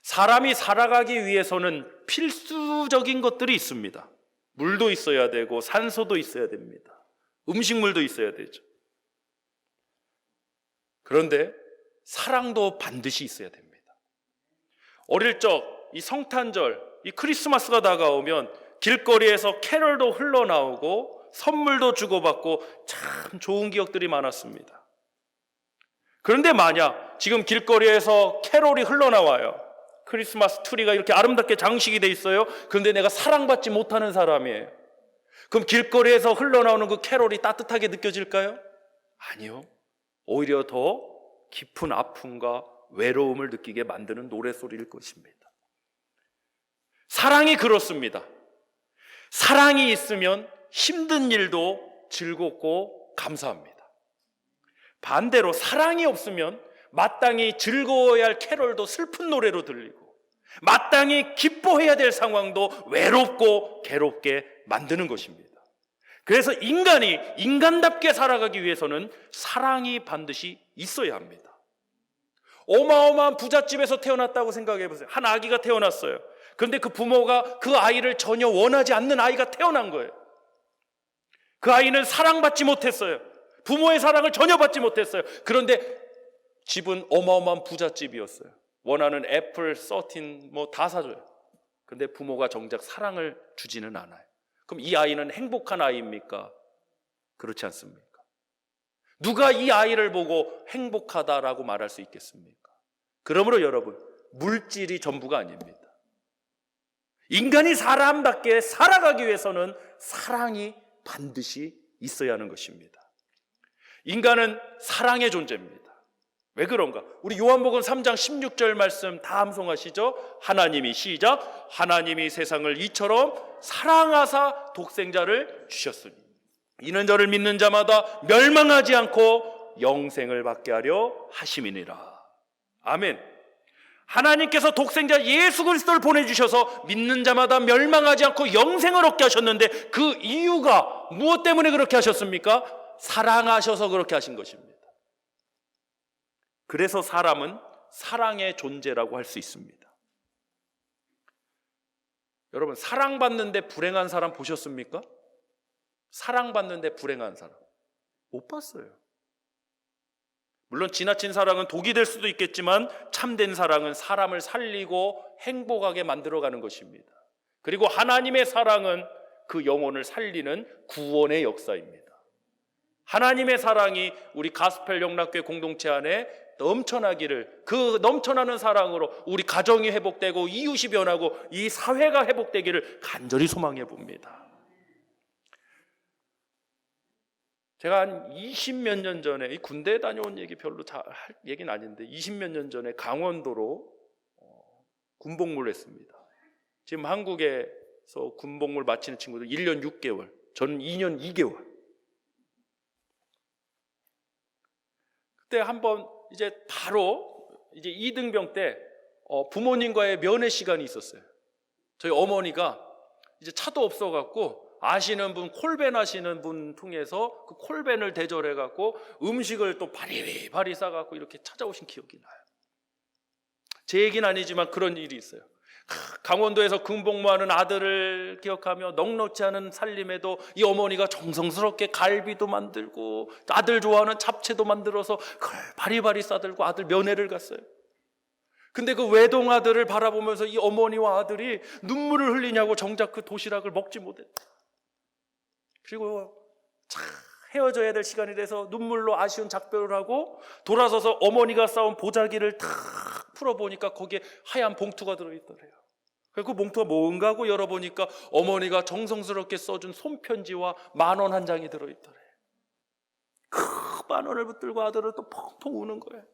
사람이 살아가기 위해서는 필수적인 것들이 있습니다. 물도 있어야 되고 산소도 있어야 됩니다. 음식물도 있어야 되죠. 그런데 사랑도 반드시 있어야 됩니다. 어릴 적 이 성탄절, 이 크리스마스가 다가오면 길거리에서 캐럴도 흘러나오고 선물도 주고받고 참 좋은 기억들이 많았습니다. 그런데 만약 지금 길거리에서 캐럴이 흘러나와요. 크리스마스 트리가 이렇게 아름답게 장식이 돼 있어요. 그런데 내가 사랑받지 못하는 사람이에요. 그럼 길거리에서 흘러나오는 그 캐럴이 따뜻하게 느껴질까요? 아니요. 오히려 더 깊은 아픔과 외로움을 느끼게 만드는 노래소리일 것입니다. 사랑이 그렇습니다. 사랑이 있으면 힘든 일도 즐겁고 감사합니다. 반대로 사랑이 없으면 마땅히 즐거워야 할 캐럴도 슬픈 노래로 들리고 마땅히 기뻐해야 될 상황도 외롭고 괴롭게 만드는 것입니다. 그래서 인간이 인간답게 살아가기 위해서는 사랑이 반드시 있어야 합니다. 어마어마한 부잣집에서 태어났다고 생각해 보세요. 한 아기가 태어났어요. 그런데 그 부모가 그 아이를 전혀 원하지 않는 아이가 태어난 거예요. 그 아이는 사랑받지 못했어요. 부모의 사랑을 전혀 받지 못했어요. 그런데 집은 어마어마한 부잣집이었어요. 원하는 애플, 13 뭐 다 사줘요. 그런데 부모가 정작 사랑을 주지는 않아요. 그럼 이 아이는 행복한 아이입니까? 그렇지 않습니까? 누가 이 아이를 보고 행복하다라고 말할 수 있겠습니까? 그러므로 여러분, 물질이 전부가 아닙니다. 인간이 사람답게 살아가기 위해서는 사랑이 반드시 있어야 하는 것입니다. 인간은 사랑의 존재입니다. 왜 그런가? 우리 요한복음 3장 16절 말씀 다 암송하시죠? 하나님이 시작, 하나님이 세상을 이처럼 사랑하사 독생자를 주셨으니 이는 저를 믿는 자마다 멸망하지 않고 영생을 받게 하려 하심이니라. 아멘. 하나님께서 독생자 예수 그리스도를 보내주셔서 믿는 자마다 멸망하지 않고 영생을 얻게 하셨는데 그 이유가 무엇 때문에 그렇게 하셨습니까? 사랑하셔서 그렇게 하신 것입니다. 그래서 사람은 사랑의 존재라고 할 수 있습니다. 여러분, 사랑받는데 불행한 사람 보셨습니까? 사랑받는데 불행한 사람 못 봤어요. 물론 지나친 사랑은 독이 될 수도 있겠지만 참된 사랑은 사람을 살리고 행복하게 만들어가는 것입니다. 그리고 하나님의 사랑은 그 영혼을 살리는 구원의 역사입니다. 하나님의 사랑이 우리 가스펠 영락교회 공동체 안에 넘쳐나기를, 그 넘쳐나는 사랑으로 우리 가정이 회복되고 이웃이 변하고 이 사회가 회복되기를 간절히 소망해 봅니다. 제가 한 20몇 년 전에, 이 군대에 다녀온 얘기 별로 잘 할 얘기는 아닌데 20몇 년 전에 강원도로 군복무를 했습니다. 지금 한국에서 군복무를 마치는 친구들 1년 6개월, 저는 2년 2개월. 그때 한번 이제 바로 이제 이등병 때 부모님과의 면회 시간이 있었어요. 저희 어머니가 이제 차도 없어갖고 아시는 분, 콜벤 하시는 분 통해서 그 콜벤을 대절해갖고 음식을 또 바리바리 싸갖고 이렇게 찾아오신 기억이 나요. 제 얘기는 아니지만 그런 일이 있어요. 강원도에서 군복무하는 아들을 기억하며 넉넉지 않은 살림에도 이 어머니가 정성스럽게 갈비도 만들고 아들 좋아하는 잡채도 만들어서 그걸 바리바리 싸들고 아들 면회를 갔어요. 근데 그 외동 아들을 바라보면서 이 어머니와 아들이 눈물을 흘리냐고 정작 그 도시락을 먹지 못했다. 그리고 헤어져야 될 시간이 돼서 눈물로 아쉬운 작별을 하고 돌아서서 어머니가 싸온 보자기를 탁 풀어보니까 거기에 하얀 봉투가 들어있더래요. 그 봉투가 뭔가 하고 열어보니까 어머니가 정성스럽게 써준 손편지와 10,000원 한 장이 들어있더래요. 그 10,000원을 붙들고 아들을 또 펑펑 우는 거예요.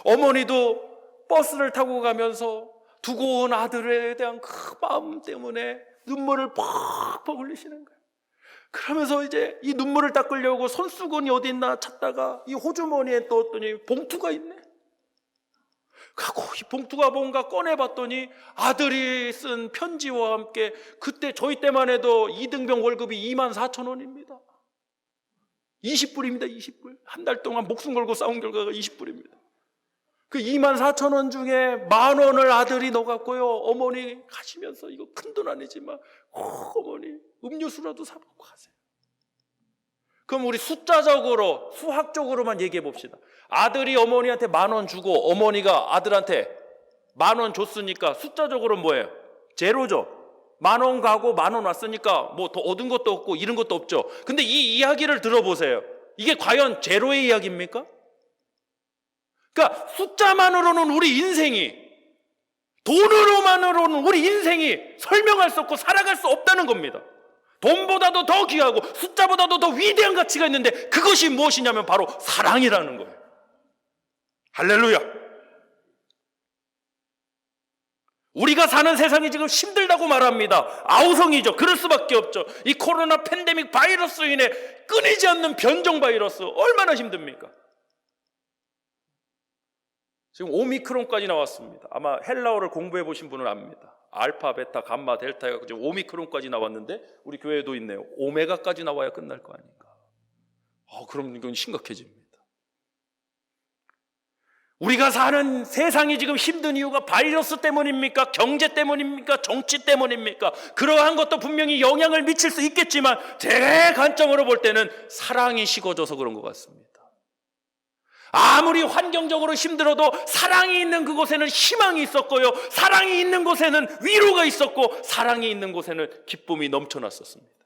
어머니도 버스를 타고 가면서 두고 온 아들에 대한 그 마음 때문에 눈물을 펑펑 흘리시는 거예요. 그러면서 이제 이 눈물을 닦으려고 손수건이 어디 있나 찾다가 이 호주머니에 넣었더니 봉투가 있네. 갖고 이 봉투가 뭔가 꺼내봤더니 아들이 쓴 편지와 함께, 그때 저희 때만 해도 이등병 월급이 24,000원입니다. 20불입니다. 20불. 한 달 동안 목숨 걸고 싸운 결과가 20불입니다. 그 24,000원 중에 10,000원을 아들이 넣어갖고요, 어머니 가시면서 이거 큰 돈 아니지만 어머니 음료수라도 사먹고 가세요. 그럼 우리 숫자적으로 수학적으로만 얘기해 봅시다. 아들이 어머니한테 10,000원 주고 어머니가 아들한테 10,000원 줬으니까 숫자적으로 뭐예요? 제로죠. 10,000원 가고 10,000원 왔으니까 뭐 더 얻은 것도 없고 잃은 것도 없죠. 근데 이 이야기를 들어보세요. 이게 과연 제로의 이야기입니까? 그러니까 숫자만으로는 우리 인생이, 돈으로만으로는 우리 인생이 설명할 수 없고 살아갈 수 없다는 겁니다. 돈보다도 더 귀하고 숫자보다도 더 위대한 가치가 있는데 그것이 무엇이냐면 바로 사랑이라는 거예요. 할렐루야. 우리가 사는 세상이 지금 힘들다고 말합니다. 아우성이죠. 그럴 수밖에 없죠. 이 코로나 팬데믹 바이러스로 인해 끊이지 않는 변종 바이러스 얼마나 힘듭니까? 지금 오미크론까지 나왔습니다. 아마 헬라어를 공부해 보신 분은 압니다. 알파, 베타, 감마, 델타가 지금 오미크론까지 나왔는데 우리 교회도 있네요. 오메가까지 나와야 끝날 거 아닌가. 그럼 이건 심각해집니다. 우리가 사는 세상이 지금 힘든 이유가 바이러스 때문입니까? 경제 때문입니까? 정치 때문입니까? 그러한 것도 분명히 영향을 미칠 수 있겠지만 제 관점으로 볼 때는 사랑이 식어져서 그런 것 같습니다. 아무리 환경적으로 힘들어도 사랑이 있는 그곳에는 희망이 있었고요, 사랑이 있는 곳에는 위로가 있었고, 사랑이 있는 곳에는 기쁨이 넘쳐났었습니다.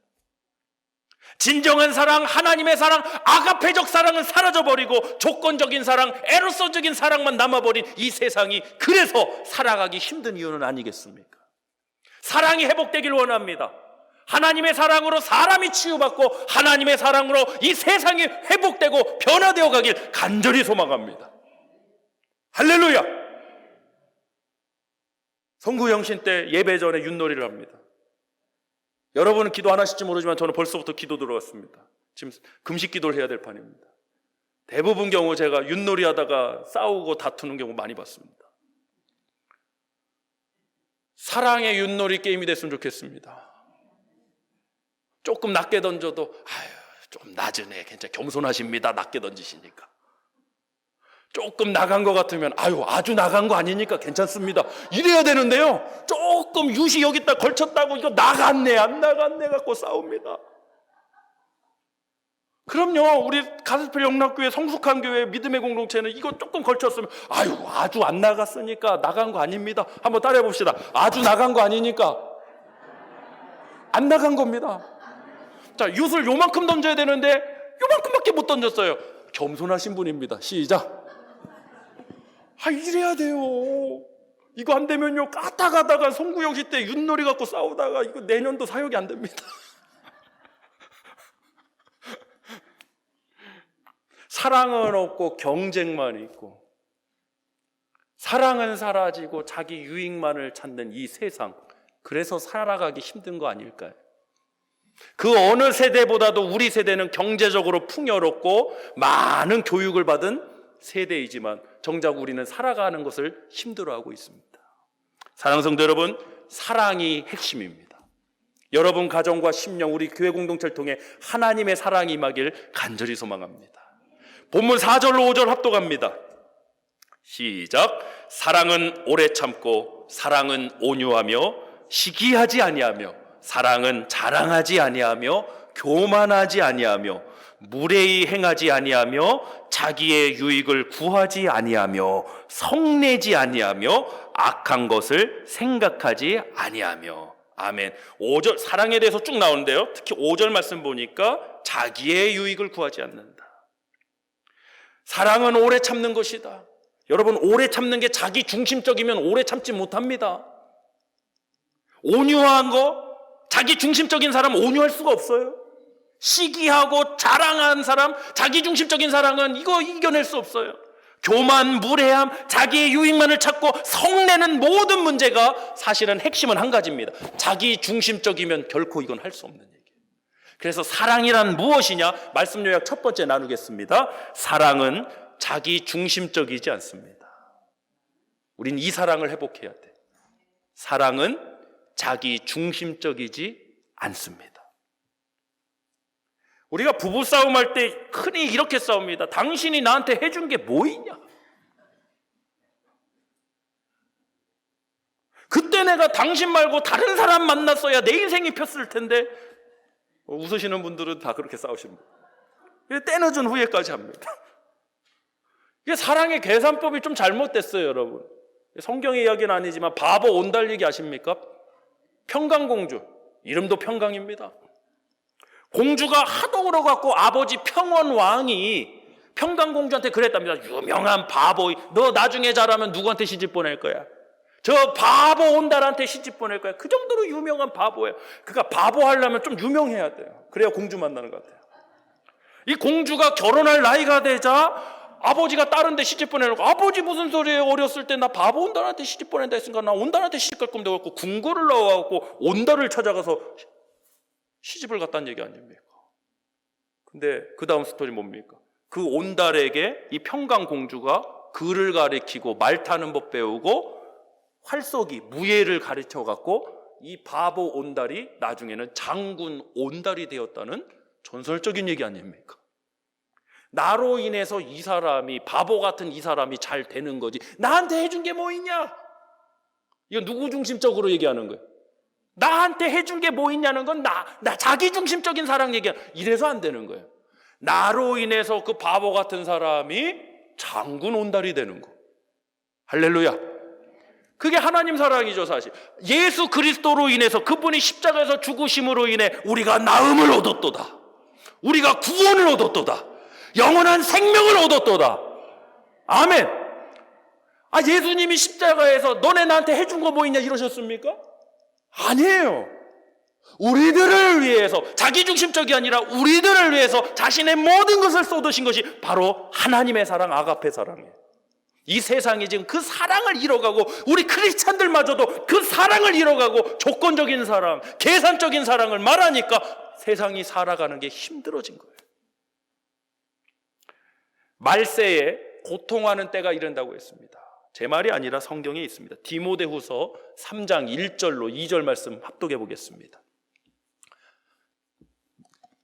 진정한 사랑, 하나님의 사랑, 아가페적 사랑은 사라져버리고 조건적인 사랑, 에로서적인 사랑만 남아버린 이 세상이 그래서 살아가기 힘든 이유는 아니겠습니까? 사랑이 회복되길 원합니다. 하나님의 사랑으로 사람이 치유받고 하나님의 사랑으로 이 세상이 회복되고 변화되어 가길 간절히 소망합니다. 할렐루야. 성구영신 때 예배 전에 윷놀이를 합니다. 여러분은 기도 안 하실지 모르지만 저는 벌써부터 기도 들어갔습니다. 지금 금식 기도를 해야 될 판입니다. 대부분 경우 제가 윷놀이 하다가 싸우고 다투는 경우 많이 봤습니다. 사랑의 윷놀이 게임이 됐으면 좋겠습니다. 조금 낮게 던져도 좀 낮은 애 괜찮아, 겸손하십니다. 낮게 던지시니까. 조금 나간 것 같으면 아주 나간 거 아니니까 괜찮습니다. 이래야 되는데요, 조금 윷이 여기다 걸쳤다고 이거 나갔네 안 나갔네 갖고 싸웁니다. 그럼요, 우리 가스펠 영락교회 성숙한 교회 믿음의 공동체는 이거 조금 걸쳤으면 아주 안 나갔으니까 나간 거 아닙니다. 한번 따라해 봅시다. 아주 나간 거 아니니까 안 나간 겁니다. 자, 윷을 요만큼 던져야 되는데 요만큼밖에 못 던졌어요. 겸손하신 분입니다. 시작. 이래야 돼요. 이거 안 되면요, 까다가다가 송구영시 때 윷놀이 갖고 싸우다가 이거 내년도 사역이 안 됩니다. 사랑은 없고 경쟁만 있고, 사랑은 사라지고 자기 유익만을 찾는 이 세상, 그래서 살아가기 힘든 거 아닐까요? 그 어느 세대보다도 우리 세대는 경제적으로 풍요롭고 많은 교육을 받은 세대이지만 정작 우리는 살아가는 것을 힘들어하고 있습니다. 사랑하는 성도 여러분, 사랑이 핵심입니다. 여러분 가정과 심령, 우리 교회 공동체를 통해 하나님의 사랑이 임하길 간절히 소망합니다. 본문 4절로 5절 합독합니다. 시작. 사랑은 오래 참고, 사랑은 온유하며, 시기하지 아니하며, 사랑은 자랑하지 아니하며, 교만하지 아니하며, 무례히 행하지 아니하며, 자기의 유익을 구하지 아니하며, 성내지 아니하며, 악한 것을 생각하지 아니하며. 아멘. 5절 사랑에 대해서 쭉 나오는데요, 특히 5절 말씀 보니까 자기의 유익을 구하지 않는다. 사랑은 오래 참는 것이다. 여러분, 오래 참는 게 자기 중심적이면 오래 참지 못합니다. 온유한 거, 자기 중심적인 사람 온유할 수가 없어요. 시기하고 자랑한 사람, 자기 중심적인 사랑은 이거 이겨낼 수 없어요. 교만, 무례함, 자기의 유익만을 찾고 성내는 모든 문제가 사실은 핵심은 한 가지입니다. 자기 중심적이면 결코 이건 할 수 없는 얘기예요. 그래서 사랑이란 무엇이냐? 말씀 요약 첫 번째 나누겠습니다. 사랑은 자기 중심적이지 않습니다. 우린 이 사랑을 회복해야 돼. 사랑은 자기 중심적이지 않습니다. 우리가 부부싸움 할 때 흔히 이렇게 싸웁니다. 당신이 나한테 해준 게 뭐 있냐? 그때 내가 당신 말고 다른 사람 만났어야 내 인생이 폈을 텐데. 웃으시는 분들은 다 그렇게 싸우십니다. 때늦은 후회까지 합니다. 이게 사랑의 계산법이 좀 잘못됐어요, 여러분. 성경의 이야기는 아니지만 바보 온달 얘기 아십니까? 평강공주, 이름도 평강입니다. 공주가 하도 울어갖고 아버지 평원왕이 평강공주한테 그랬답니다. 유명한 바보, 너 나중에 자라면 누구한테 시집 보낼 거야? 저 바보 온달한테 시집 보낼 거야. 그 정도로 유명한 바보예요. 그러니까 바보 하려면 좀 유명해야 돼요. 그래야 공주 만나는 것 같아요. 이 공주가 결혼할 나이가 되자 아버지가 다른 데 시집 보내놓고, 아버지 무슨 소리예요? 어렸을 때 나 바보 온달한테 시집 보낸다 했으니까 나 온달한테 시집 갈 겁니다. 그래서 궁궐을 나와갖고 온달을 찾아가서 시집을 갔다는 얘기 아닙니까? 근데 그 다음 스토리 뭡니까? 그 온달에게 이 평강공주가 글을 가르치고 말 타는 법 배우고 활쏘기, 무예를 가르쳐갖고 이 바보 온달이 나중에는 장군 온달이 되었다는 전설적인 얘기 아닙니까? 나로 인해서 이 사람이, 바보 같은 이 사람이 잘 되는 거지, 나한테 해준 게 뭐 있냐? 이거 누구 중심적으로 얘기하는 거예요? 나한테 해준 게 뭐 있냐는 건 나 자기 중심적인 사랑 얘기야. 이래서 안 되는 거예요. 나로 인해서 그 바보 같은 사람이 장군 온달이 되는 거. 할렐루야. 그게 하나님 사랑이죠, 사실. 예수 그리스도로 인해서, 그분이 십자가에서 죽으심으로 인해 우리가 나음을 얻었도다. 우리가 구원을 얻었도다. 영원한 생명을 얻었도다. 아멘. 예수님이 십자가에서 너네 나한테 해준 거 뭐 있냐 이러셨습니까? 아니에요. 우리들을 위해서, 자기중심적이 아니라 우리들을 위해서 자신의 모든 것을 쏟으신 것이 바로 하나님의 사랑, 아가페 사랑이에요. 이 세상이 지금 그 사랑을 잃어가고, 우리 크리스찬들마저도 그 사랑을 잃어가고 조건적인 사랑, 계산적인 사랑을 말하니까 세상이 살아가는 게 힘들어진 거예요. 말세에 고통하는 때가 이른다고 했습니다. 제 말이 아니라 성경에 있습니다. 디모데후서 3장 1절로 2절 말씀 합독해 보겠습니다.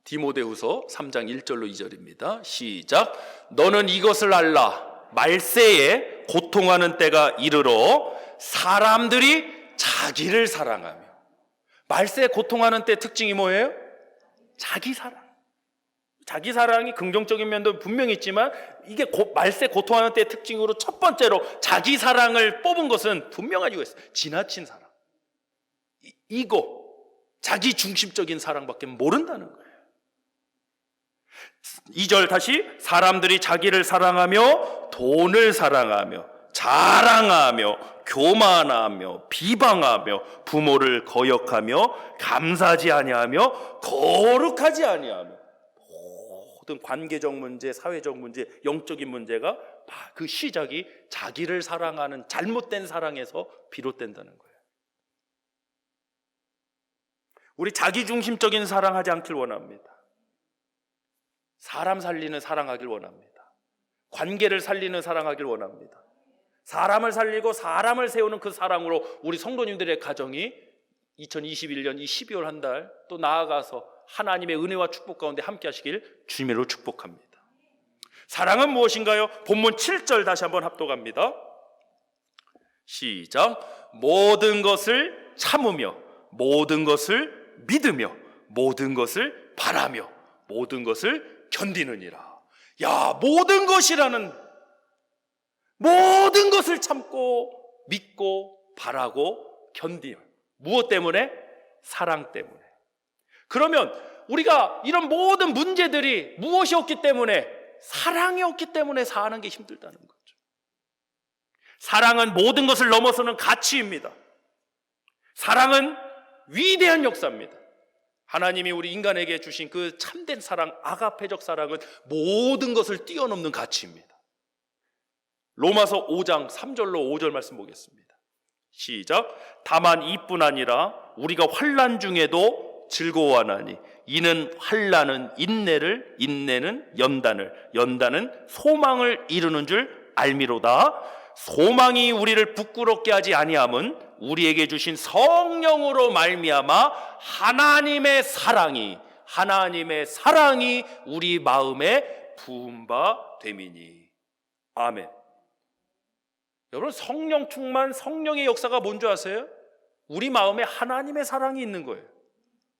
디모데후서 3장 1절로 2절입니다. 시작. 너는 이것을 알라. 말세에 고통하는 때가 이르러 사람들이 자기를 사랑하며. 말세에 고통하는 때 특징이 뭐예요? 자기 사랑. 자기 사랑이 긍정적인 면도 분명히 있지만, 이게 말세 고통하는 때의 특징으로 첫 번째로 자기 사랑을 뽑은 것은 분명한 이유가 있어요. 지나친 사랑. 이거 자기 중심적인 사랑밖에 모른다는 거예요. 2절 다시. 사람들이 자기를 사랑하며 돈을 사랑하며 자랑하며 교만하며 비방하며 부모를 거역하며 감사하지 아니하며 거룩하지 아니하며. 모든 관계적 문제, 사회적 문제, 영적인 문제가 그 시작이 자기를 사랑하는 잘못된 사랑에서 비롯된다는 거예요. 우리 자기중심적인 사랑하지 않길 원합니다. 사람 살리는 사랑하길 원합니다. 관계를 살리는 사랑하길 원합니다. 사람을 살리고 사람을 세우는 그 사랑으로 우리 성도님들의 가정이 2021년 이 12월 한 달 또 나아가서 하나님의 은혜와 축복 가운데 함께 하시길 주님으로 축복합니다. 사랑은 무엇인가요? 본문 7절 다시 한번 합독합니다. 시작. 모든 것을 참으며 모든 것을 믿으며 모든 것을 바라며 모든 것을 견디느니라. 야, 모든 것이라는, 모든 것을 참고 믿고 바라고 견디며. 무엇 때문에? 사랑 때문에. 그러면 우리가 이런 모든 문제들이 무엇이 없기 때문에? 사랑이 없기 때문에 사는 게 힘들다는 거죠. 사랑은 모든 것을 넘어서는 가치입니다. 사랑은 위대한 역사입니다. 하나님이 우리 인간에게 주신 그 참된 사랑, 아가페적 사랑은 모든 것을 뛰어넘는 가치입니다. 로마서 5장 3절로 5절 말씀 보겠습니다. 시작. 다만 이뿐 아니라 우리가 환난 중에도 즐거워하나니 이는 환난은 인내를, 인내는 연단을, 연단은 소망을 이루는 줄 알미로다. 소망이 우리를 부끄럽게 하지 아니함은 우리에게 주신 성령으로 말미암아 하나님의 사랑이 우리 마음에 부은 바 됨이니. 아멘. 여러분, 성령 충만, 성령의 역사가 뭔지 아세요? 우리 마음에 하나님의 사랑이 있는 거예요.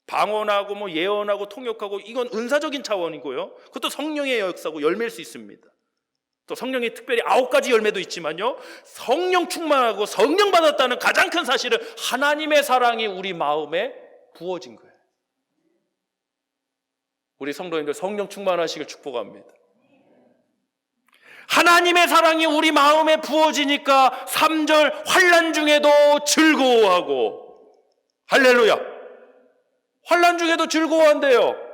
방언하고 뭐 예언하고 통역하고 이건 은사적인 차원이고요. 그것도 성령의 역사고 열매일 수 있습니다. 또 성령이 특별히 9가지 열매도 있지만요, 성령 충만하고 성령 받았다는 가장 큰 사실은 하나님의 사랑이 우리 마음에 부어진 거예요. 우리 성도님들 성령 충만하시길 축복합니다. 하나님의 사랑이 우리 마음에 부어지니까 3절 환난 중에도 즐거워하고, 할렐루야. 환난 중에도 즐거워한대요.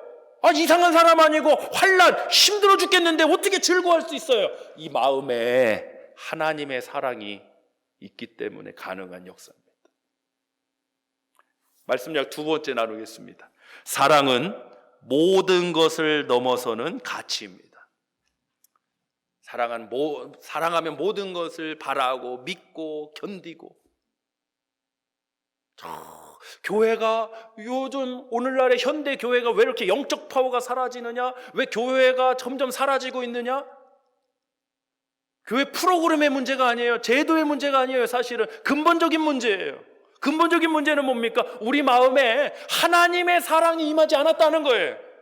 이상한 사람 아니고 환난 힘들어 죽겠는데 어떻게 즐거워할 수 있어요? 이 마음에 하나님의 사랑이 있기 때문에 가능한 역사입니다. 말씀 약 2번째 나누겠습니다. 사랑은 모든 것을 넘어서는 가치입니다. 사랑하면 모든 것을 바라고 믿고 견디고. 교회가 요즘 오늘날의 현대 교회가 왜 이렇게 영적 파워가 사라지느냐? 왜 교회가 점점 사라지고 있느냐? 교회 프로그램의 문제가 아니에요. 제도의 문제가 아니에요. 사실은 근본적인 문제예요. 근본적인 문제는 뭡니까? 우리 마음에 하나님의 사랑이 임하지 않았다는 거예요.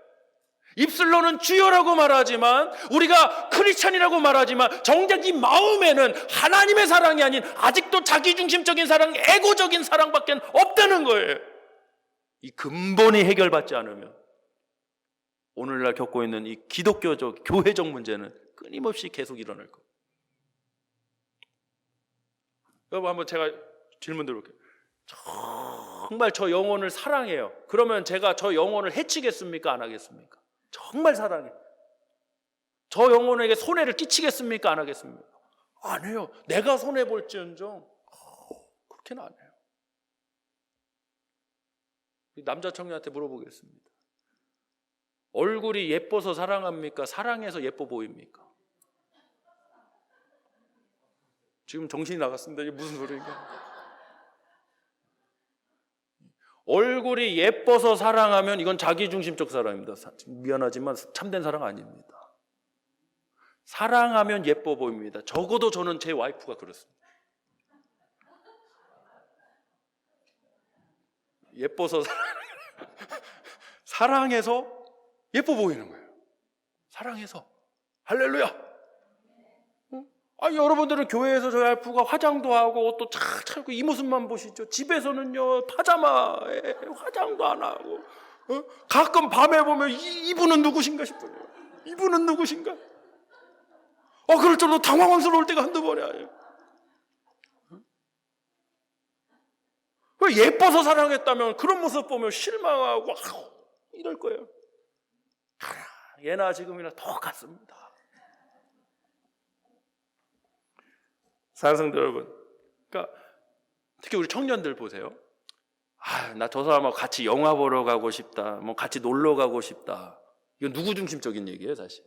입술로는 주여라고 말하지만, 우리가 크리스찬이라고 말하지만 정작 이 마음에는 하나님의 사랑이 아닌 아직도 자기중심적인 사랑, 에고적인 사랑밖에 없다는 거예요. 이 근본이 해결받지 않으면 오늘날 겪고 있는 이 기독교적, 교회적 문제는 끊임없이 계속 일어날 거예요. 여러분, 한번 제가 질문 드려볼게요. 정말 저 영혼을 사랑해요. 그러면 제가 저 영혼을 해치겠습니까? 안 하겠습니까? 정말 사랑해. 저 영혼에게 손해를 끼치겠습니까? 안 하겠습니까? 안 해요. 내가 손해볼지언정 그렇게는 안 해요. 남자 청년한테 물어보겠습니다. 얼굴이 예뻐서 사랑합니까? 사랑해서 예뻐 보입니까? 지금 정신이 나갔습니다. 이게 무슨 소리인가? 얼굴이 예뻐서 사랑하면 이건 자기중심적 사랑입니다. 미안하지만 참된 사랑 아닙니다. 사랑하면 예뻐 보입니다. 적어도 저는 제 와이프가 그렇습니다. 예뻐서 사랑해서 예뻐 보이는 거예요. 사랑해서. 할렐루야. 여러분들은 교회에서 저희 와이프가 화장도 하고 옷도 착 차고 이 모습만 보시죠. 집에서는요, 파자마에 화장도 안 하고, 가끔 밤에 보면 이분은 누구신가 싶어요. 이분은 누구신가? 그럴 정도로 당황스러울 때가 한두 번이 아니에요. 예뻐서 사랑했다면 그런 모습 보면 실망하고 이럴 거예요. 예나 지금이나 똑같습니다. 사랑하는 성도 여러분, 그러니까 특히 우리 청년들 보세요. 나 저 사람하고 같이 영화 보러 가고 싶다, 뭐 같이 놀러 가고 싶다. 이건 누구 중심적인 얘기예요, 사실?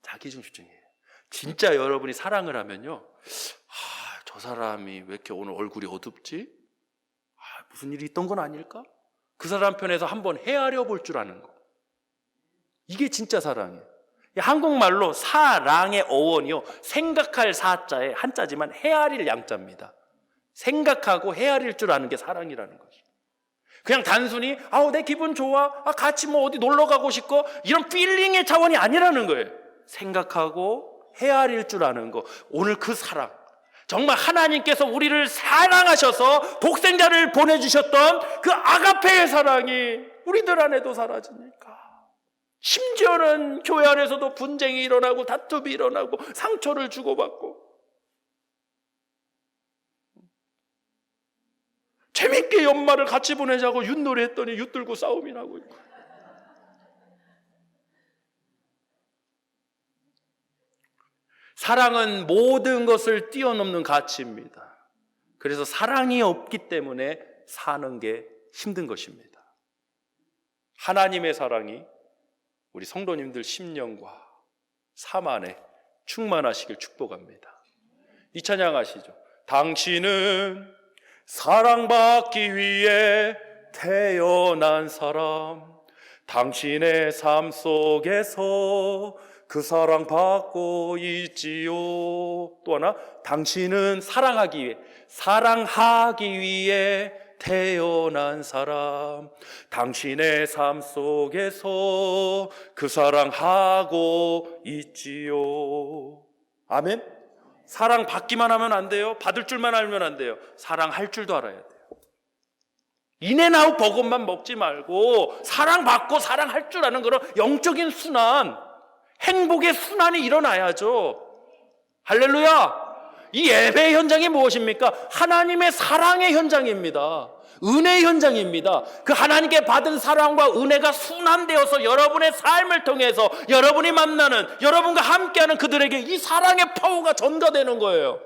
자기 중심적인 얘기예요. 진짜 여러분이 사랑을 하면요, 저 사람이 왜 이렇게 오늘 얼굴이 어둡지? 무슨 일이 있던 건 아닐까? 그 사람 편에서 한번 헤아려 볼 줄 아는 거. 이게 진짜 사랑이에요. 한국말로 사랑의 어원이요, 생각할 사자에 한자지만 헤아릴 양자입니다. 생각하고 헤아릴 줄 아는 게 사랑이라는 거죠. 그냥 단순히 내 기분 좋아, 같이 뭐 어디 놀러 가고 싶고, 이런 필링의 차원이 아니라는 거예요. 생각하고 헤아릴 줄 아는 거. 오늘 그 사랑, 정말 하나님께서 우리를 사랑하셔서 독생자를 보내주셨던 그 아가페의 사랑이 우리들 안에도 사라지니까, 심지어는 교회 안에서도 분쟁이 일어나고 다툼이 일어나고 상처를 주고받고, 재밌게 연말을 같이 보내자고 윷놀이 했더니 윷 들고 싸움이 나고 있고. 사랑은 모든 것을 뛰어넘는 가치입니다. 그래서 사랑이 없기 때문에 사는 게 힘든 것입니다. 하나님의 사랑이 우리 성도님들 심령과 삶 안에 충만하시길 축복합니다. 이 찬양 아시죠? 당신은 사랑받기 위해 태어난 사람, 당신의 삶 속에서 그 사랑 받고 있지요. 또 하나, 당신은 사랑하기 위해 태어난 사람, 당신의 삶 속에서 그 사랑하고 있지요. 아멘. 사랑 받기만 하면 안 돼요. 받을 줄만 알면 안 돼요. 사랑할 줄도 알아야 돼요. 인앤아웃 버거만 먹지 말고 사랑받고 사랑할 줄 아는 그런 영적인 순환, 행복의 순환이 일어나야죠. 할렐루야. 이 예배의 현장이 무엇입니까? 하나님의 사랑의 현장입니다. 은혜의 현장입니다. 그 하나님께 받은 사랑과 은혜가 순환되어서 여러분의 삶을 통해서 여러분이 만나는, 여러분과 함께하는 그들에게 이 사랑의 파워가 전가되는 거예요.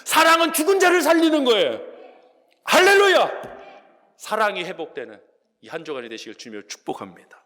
사랑은 죽은 자를 살리는 거예요. 할렐루야. 사랑이 회복되는 이 한 주간이 되시길 주님을 축복합니다.